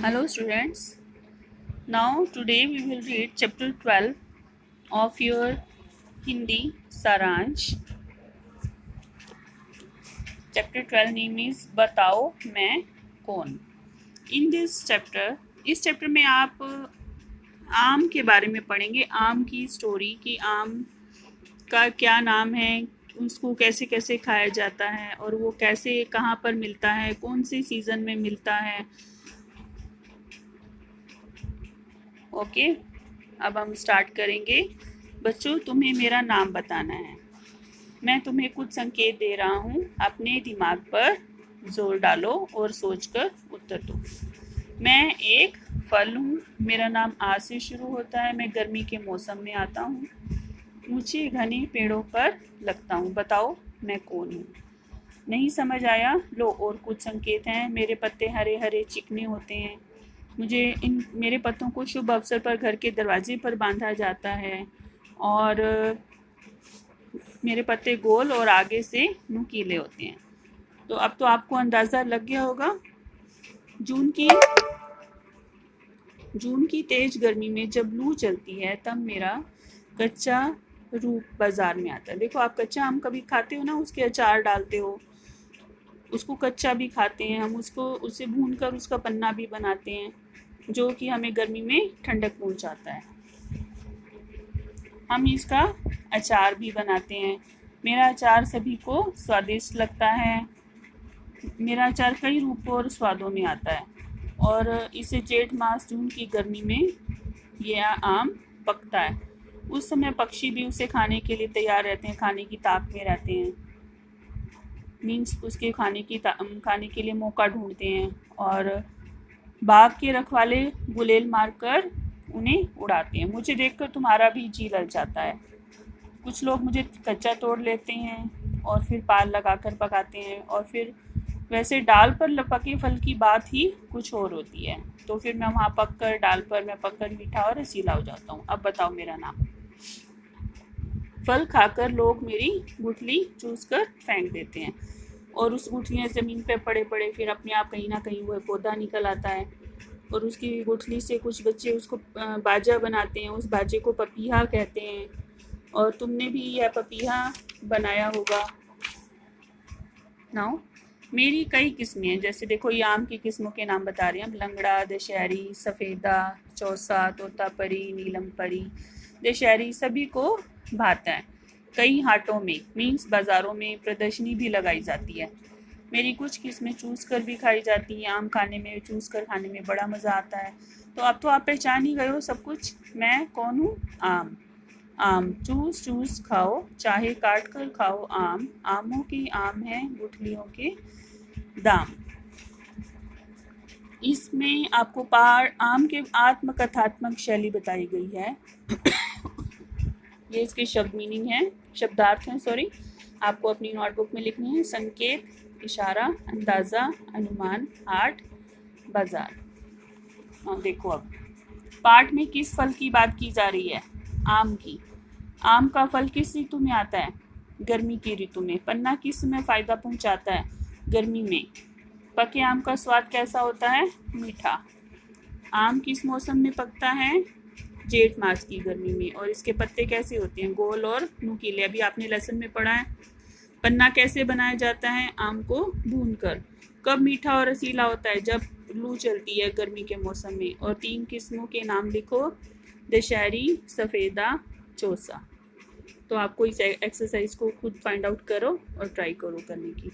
Hello students. Now today we will read chapter 12 of your Hindi Saransh. Chapter 12 name is बताओ मैं कौन. In this chapter, इस chapter में आप आम के बारे में पढ़ेंगे. आम की स्टोरी कि आम का क्या नाम है, उसको कैसे कैसे खाया जाता है और वो कैसे कहाँ पर मिलता है, कौन से सीज़न में मिलता है. ओके, अब हम स्टार्ट करेंगे. बच्चों, तुम्हें मेरा नाम बताना है. मैं तुम्हें कुछ संकेत दे रहा हूँ. अपने दिमाग पर जोर डालो और सोचकर उत्तर दो. मैं एक फल हूँ. मेरा नाम आ से शुरू होता है. मैं गर्मी के मौसम में आता हूँ. ऊंचे घने पेड़ों पर लगता हूँ. बताओ मैं कौन हूँ. नहीं समझ आया? लो और कुछ संकेत हैं. मेरे पत्ते हरे हरे चिकने होते हैं. मेरे पत्तों को शुभ अवसर पर घर के दरवाजे पर बांधा जाता है. और मेरे पत्ते गोल और आगे से नुकीले होते हैं. तो अब तो आपको अंदाज़ा लग गया होगा. जून की तेज गर्मी में जब लू चलती है तब मेरा कच्चा रूप बाजार में आता है. देखो, आप कच्चा आम कभी खाते हो ना, उसके अचार डालते हो, उसको कच्चा भी खाते हैं हम. उसे भूनकर उसका पन्ना भी बनाते हैं, जो कि हमें गर्मी में ठंडक पहुंचाता है. हम इसका अचार भी बनाते हैं. मेरा अचार सभी को स्वादिष्ट लगता है. मेरा अचार कई रूपों और स्वादों में आता है. और इसे जेठ मास जून की गर्मी में यह आम पकता है. उस समय पक्षी भी उसे खाने के लिए तैयार रहते हैं, खाने की ताक में रहते हैं. मीन्स उसके खाने के लिए मौका ढूंढते हैं. और बाग के रखवाले गुलेल मारकर उन्हें उड़ाते हैं. मुझे देखकर तुम्हारा भी जी लल जाता है. कुछ लोग मुझे कच्चा तोड़ लेते हैं और फिर पाल लगाकर पकाते हैं. और फिर वैसे डाल पर पके फल की बात ही कुछ और होती है. तो फिर मैं वहाँ डाल पर मैं पककर मीठा और रसीला हो जाता हूँ. अब बताओ मेरा नाम. फल खाकर लोग मेरी गुठली चूस कर फेंक देते हैं और उस गुठलियाँ ज़मीन पे पड़े पड़े फिर अपने आप कहीं ना कहीं वह पौधा निकल आता है. और उसकी गुठली से कुछ बच्चे उसको बाजा बनाते हैं. उस बाजे को पपीहा कहते हैं. और तुमने भी यह पपीहा बनाया होगा. नाउ मेरी कई किस्में हैं. जैसे देखो, ये आम की किस्मों के नाम बता रहे हैं. लंगड़ा, दशहरी, सफ़ेदा, चौसा, तोतापरी, नीलम परी. दशहरी सभी को भाता है. कई हाटों में मीन्स बाज़ारों में प्रदर्शनी भी लगाई जाती है. मेरी कुछ किस्में चूस कर भी खाई जाती हैं. आम खाने में, चूस कर खाने में बड़ा मज़ा आता है. तो अब तो आप पहचान ही गए हो सब कुछ. मैं कौन हूँ? आम. आम चूस चूस खाओ, चाहे काट कर खाओ आम. आमों की आम है गुठलियों के दाम. इसमें आपको आम के आत्मकथात्मक शैली बताई गई है. ये इसके शब्द मीनिंग है, शब्दार्थ हैं. सॉरी, आपको अपनी नोटबुक में लिखनी है. संकेत, इशारा, अंदाज़ा, अनुमान, हाट, बाजार. देखो, अब पाठ में किस फल की बात की जा रही है? आम की. आम का फल किस ऋतु में आता है? गर्मी की ऋतु में. पन्ना किस समय फ़ायदा पहुंचाता है? गर्मी में. पके आम का स्वाद कैसा होता है? मीठा. आम किस मौसम में पकता है? जेठ मास की गर्मी में. और इसके पत्ते कैसे होते हैं? गोल और नुकीले. अभी आपने लेसन में पढ़ा है. पन्ना कैसे बनाया जाता है? आम को भूनकर. कब मीठा और रसीला होता है? जब लू चलती है गर्मी के मौसम में. और 3 किस्मों के नाम लिखो. दशहरी, सफ़ेदा, चौसा. तो आपको इस एक्सरसाइज को खुद फाइंड आउट करो और ट्राई करो करने की.